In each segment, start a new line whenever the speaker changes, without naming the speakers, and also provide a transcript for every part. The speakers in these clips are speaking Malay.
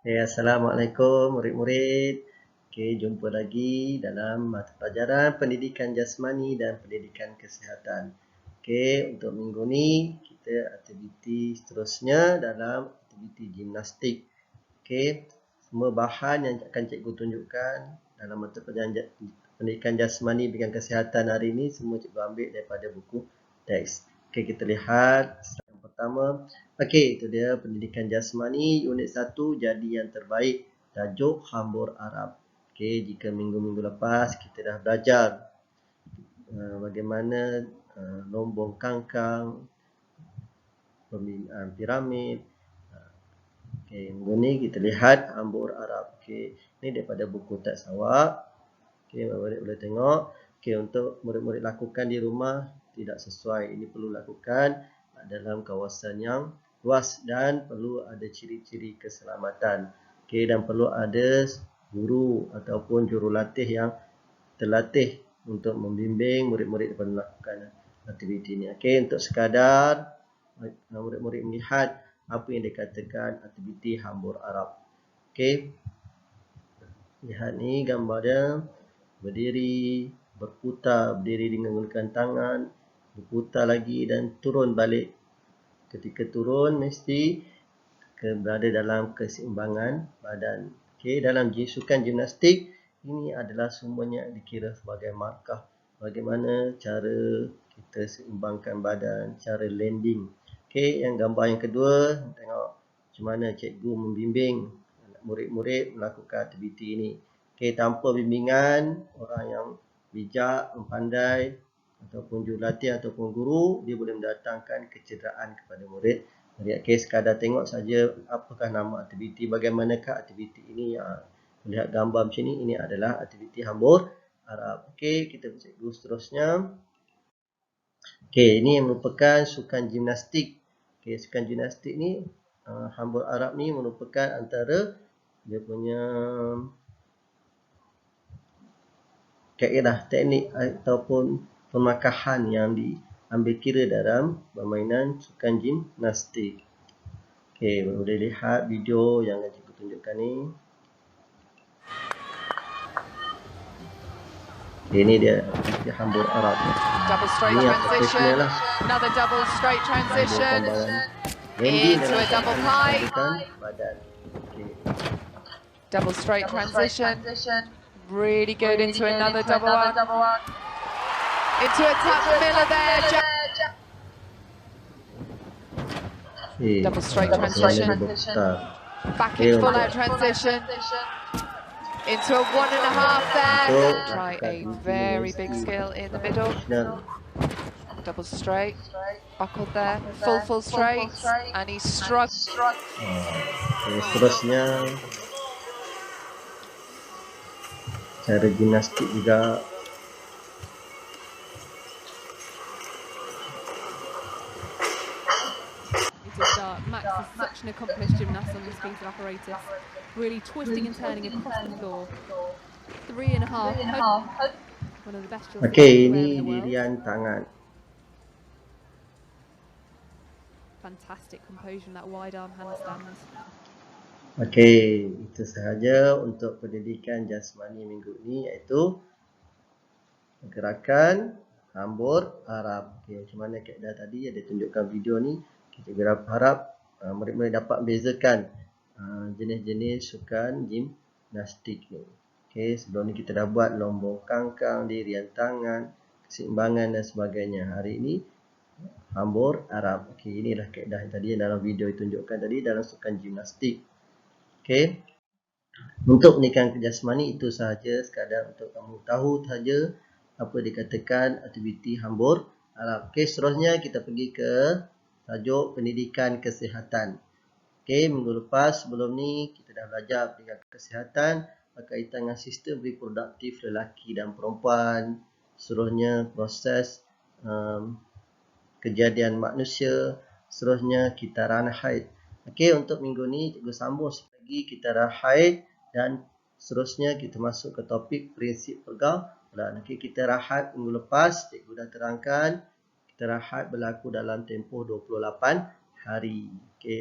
Assalamualaikum murid-murid. Jumpa lagi dalam mata pelajaran pendidikan jasmani dan pendidikan kesihatan. Untuk minggu ni kita aktiviti seterusnya dalam aktiviti gimnastik. Semua bahan yang akan cikgu tunjukkan dalam mata pelajaran pendidikan jasmani dengan kesihatan hari ini semua cikgu ambil daripada buku teks. Kita lihat yang pertama. Itu dia pendidikan jasmani unit 1 jadi yang terbaik, tajuk hambur Arab. Jika minggu-minggu lepas kita dah belajar bagaimana lombong kangkang, pembinaan piramid. Minggu ni kita lihat hambur Arab. Ini daripada buku teks awak. Murid boleh tengok. Untuk murid-murid lakukan di rumah tidak sesuai. Ini perlu lakukan dalam kawasan yang luas dan perlu ada ciri-ciri keselamatan. Dan perlu ada guru ataupun jurulatih yang terlatih untuk membimbing murid-murid dapat melakukan aktiviti ini. Untuk sekadar murid-murid melihat apa yang dikatakan aktiviti hambur Arab. Lihat ni gambar dia. Berdiri, berputar, berdiri dengan menggunakan tangan, berputar lagi dan turun balik. Ketika turun mesti berada dalam keseimbangan badan. Dalam sukan gimnastik ini adalah semuanya dikira sebagai markah. Bagaimana cara kita seimbangkan badan, cara landing. Yang gambar yang kedua, tengok macam mana cikgu membimbing murid-murid melakukan aktiviti ini. Tanpa bimbingan orang yang bijak, pandai ataupun jurulatih ataupun guru, dia boleh mendatangkan kecederaan kepada murid. Sekadar tengok saja apakah nama aktiviti, bagaimanakah aktiviti ini. Melihat gambar macam ni, ini adalah aktiviti hambur Arab. Kita cikgu seterusnya. Ini merupakan sukan gimnastik. Sukan gimnastik ni, hambur Arab ni merupakan antara dia punya kaedah, teknik ataupun pemakahan yang diambil kira dalam permainan sukan gimnastik. Boleh lihat video yang cikgu tunjukkan ni. Ini dia hambur Arab.
Double straight transition. Another double straight transition. Into a double plie. Double straight transition. Really good into another double one. Into a tap Miller there. Double straight transition. Back in full out transition. Into a 1.5 there. Try a very big skill in the middle. Double straight. Buckled there. Full straight. And he struck.
Seterusnya cara gimnastik juga.
Max is such an accomplished gymnast on this piece of apparatus, really twisting and turning across the floor. 3.5. One of the best drills
ini dirian tangan.
Fantastic composure in that wide arm handstand.
Itu sahaja untuk pendidikan jasmani minggu ini, iaitu gerakan hambur Arab. Macam mana kaedah tadi ada tunjukkan video ni. Kita harap murid-murid dapat membezakan jenis-jenis sukan gimnastik ni. Sebelum ni kita dah buat lombong kangkang, dirian tangan, keseimbangan dan sebagainya. Hari ini hambur Arab. Inilah kaedah yang tadi dalam video ditunjukkan tadi dalam sukan gimnastik. Untuk pendidikan jasmani itu sahaja, sekadar untuk kamu tahu sahaja apa dikatakan aktiviti hambur Arab. Seterusnya kita pergi ke tajuk pendidikan kesihatan. Minggu lepas sebelum ni kita dah belajar pendidikan kesihatan berkaitan dengan sistem reproduktif lelaki dan perempuan. Seterusnya proses kejadian manusia. Seterusnya kitaran haid. Untuk minggu ni cikgu sambung lagi kitaran haid dan seterusnya kita masuk ke topik prinsip pergaulan. Kitaran haid minggu lepas cikgu dah terangkan. Kitaran haid berlaku dalam tempoh 28 hari.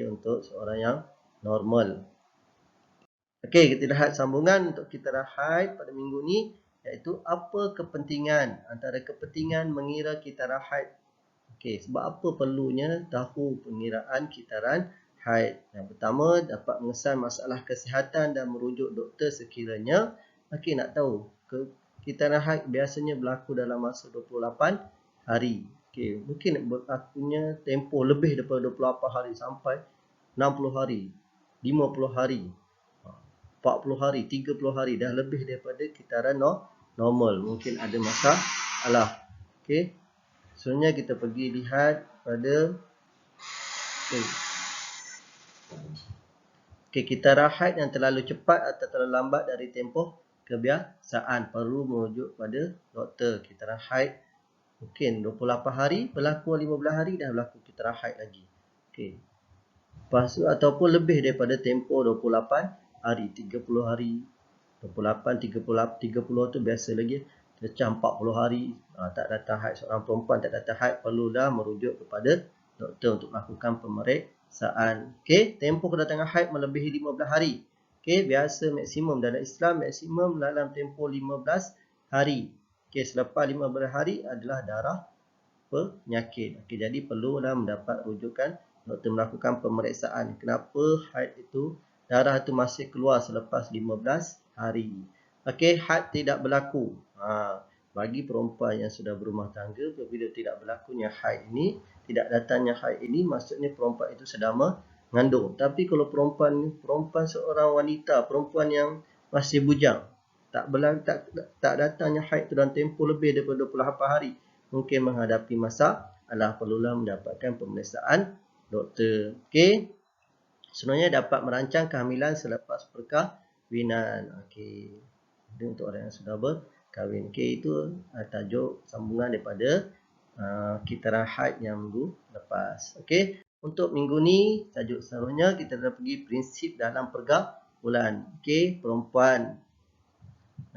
Untuk seorang yang normal. Okey, kita lihat sambungan untuk kitaran haid pada minggu ni, iaitu apa kepentingan, antara kepentingan mengira kitaran haid. Okey, sebab apa perlunya tahu pengiraan kitaran haid? Yang pertama, dapat mengesan masalah kesihatan dan merujuk doktor sekiranya nak tahu kitaran haid biasanya berlaku dalam masa 28 hari. Okey, mungkin berlakunya tempoh lebih daripada 28 hari sampai 60 hari, 50 hari, 40 hari, 30 hari, dah lebih daripada kitaran normal. Mungkin ada masalah. Okey. Sebenarnya kita pergi lihat pada kitaran haid yang terlalu cepat atau terlalu lambat dari tempoh kebiasaan, perlu merujuk pada doktor. Kitaran haid mungkin 28 hari, berlaku 15 hari dah berlaku kitaran haid lagi. Okey. Lepas tu ataupun lebih daripada tempoh 28 hari, 30 hari, 28, 30 tu biasa lagi. Cecah 40 hari, tak datang haid, seorang perempuan tak datang haid, perlulah merujuk kepada doktor untuk melakukan pemeriksaan. Okey, tempoh kedatangan haid melebihi 15 hari. Okey, biasa maksimum dalam Islam, maksimum dalam tempoh 15 hari. Okey, selepas 15 hari adalah darah penyakit. Okey, jadi perlulah mendapat rujukan doktor melakukan pemeriksaan. Kenapa haid itu, darah itu masih keluar selepas 15 hari. Okey, haid tidak berlaku. Bagi perempuan yang sudah berumah tangga, apabila tidak berlakunya haid ini, tidak datangnya haid ini, maksudnya perempuan itu sedang mengandung. Tapi kalau perempuan seorang wanita, perempuan yang masih bujang, tak datangnya haid itu dalam tempoh lebih daripada 28 hari, mungkin menghadapi masalah, perlulah mendapatkan pemeriksaan doktor. Okey. Sebenarnya dapat merancang kehamilan selepas perkahwinan. Okey. Itu untuk orang yang sudah berkahwin. Okey, itu tajuk sambungan daripada kitaran haid yang minggu lepas. Okey. Untuk minggu ni, tajuk seterusnya kita dah pergi prinsip dalam pergaulan. Okey, perempuan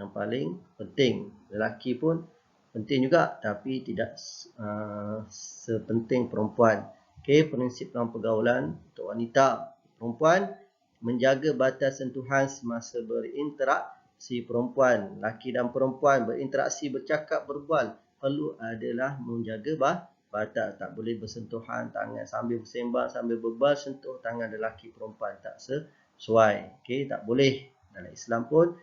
yang paling penting. Lelaki pun penting juga, tapi tidak sepenting perempuan. Okey, prinsip dalam pergaulan untuk wanita. Perempuan menjaga batas sentuhan semasa berinteraksi. Perempuan, lelaki dan perempuan berinteraksi, bercakap, berbual, perlu adalah menjaga batas. Tak boleh bersentuhan tangan sambil bersembang, sambil berbual, sentuh tangan lelaki perempuan. Tak sesuai. Okey, tak boleh. Dalam Islam pun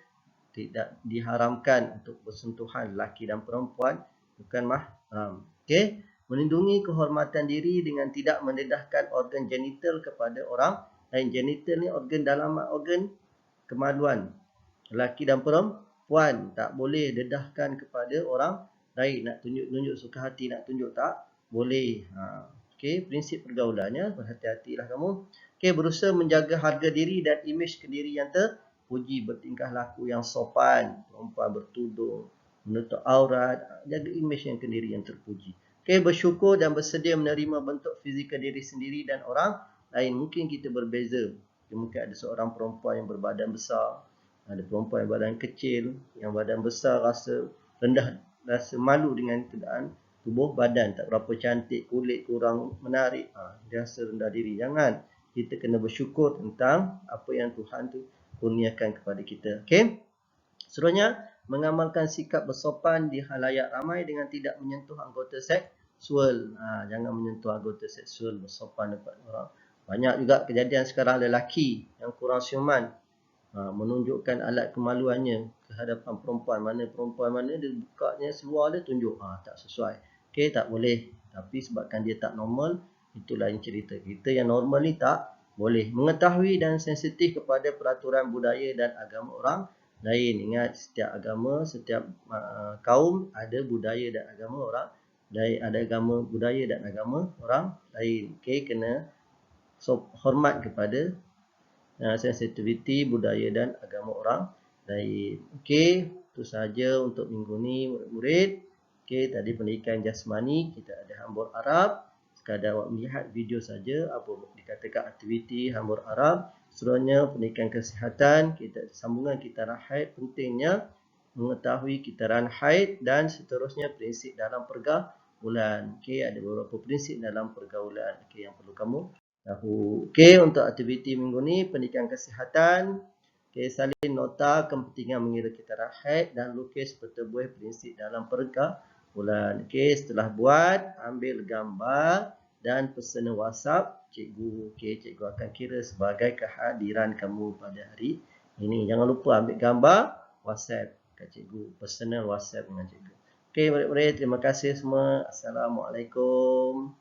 tidak diharamkan untuk bersentuhan lelaki dan perempuan, bukan mahram. Okey, melindungi kehormatan diri dengan tidak mendedahkan organ genital kepada orang lain. Genital ni organ dalam, organ kemaluan. Lelaki dan perempuan tak boleh dedahkan kepada orang lain. Nak tunjuk-tunjuk suka hati, nak tunjuk tak boleh. Okey, prinsip pergaulannya, berhati-hatilah kamu. Okey, berusaha menjaga harga diri dan imej kediri yang terpuji, bertingkah laku yang sopan, perempuan bertudung, menutup aurat, jaga imej yang kediri yang terpuji. Okey, bersyukur dan bersedia menerima bentuk fizikal diri sendiri dan orang lain. Mungkin kita berbeza. Mungkin ada seorang perempuan yang berbadan besar, ada perempuan yang badan kecil, yang badan besar rasa rendah, rasa malu dengan keadaan tubuh badan, tak berapa cantik, kulit kurang menarik, dia rasa rendah diri. Jangan, kita kena bersyukur tentang apa yang Tuhan tu kurniakan kepada kita. Okey. Seterusnya, mengamalkan sikap bersopan di halayak ramai dengan tidak menyentuh anggota seksual. Jangan menyentuh anggota seksual, bersopan depan orang. Banyak juga kejadian sekarang lelaki yang kurang siuman, menunjukkan alat kemaluannya ke hadapan perempuan. Perempuan mana dia bukanya seluar dia tunjuk, tak sesuai. Okey, tak boleh. Tapi sebabkan dia tak normal, itu lain cerita. Kita yang normal ni tak boleh. Mengetahui dan sensitif kepada peraturan budaya dan agama orang lain. Ingat, setiap agama, setiap kaum ada budaya dan agama orang lain, ada agama, budaya dan agama orang lain. Okey, kena hormat kepada sensitiviti budaya dan agama orang lain. Okey, itu sahaja untuk minggu ni murid-murid. Okey, tadi pendidikan jasmani kita ada hambur Arab. Sekadar awak melihat video saja apa dikatakan aktiviti hambur Arab. Seterusnya pendidikan kesihatan, kita sambungan kitaran haid, pentingnya mengetahui kitaran haid, dan seterusnya prinsip dalam pergaulan. Okey, ada beberapa prinsip dalam pergaulan yang perlu kamu tahu. Okey, untuk aktiviti minggu ni pendidikan kesihatan, Okey, salin nota kepentingan mengira kitaran haid dan lukis pertubuh prinsip dalam pergaulan. Okey, setelah buat, ambil gambar dan personal WhatsApp cikgu. Okey, cikgu akan kira sebagai kehadiran kamu pada hari ini. Jangan lupa ambil gambar WhatsApp kat cikgu, personal WhatsApp dengan cikgu. Okey, murid-murid, terima kasih semua. Assalamualaikum.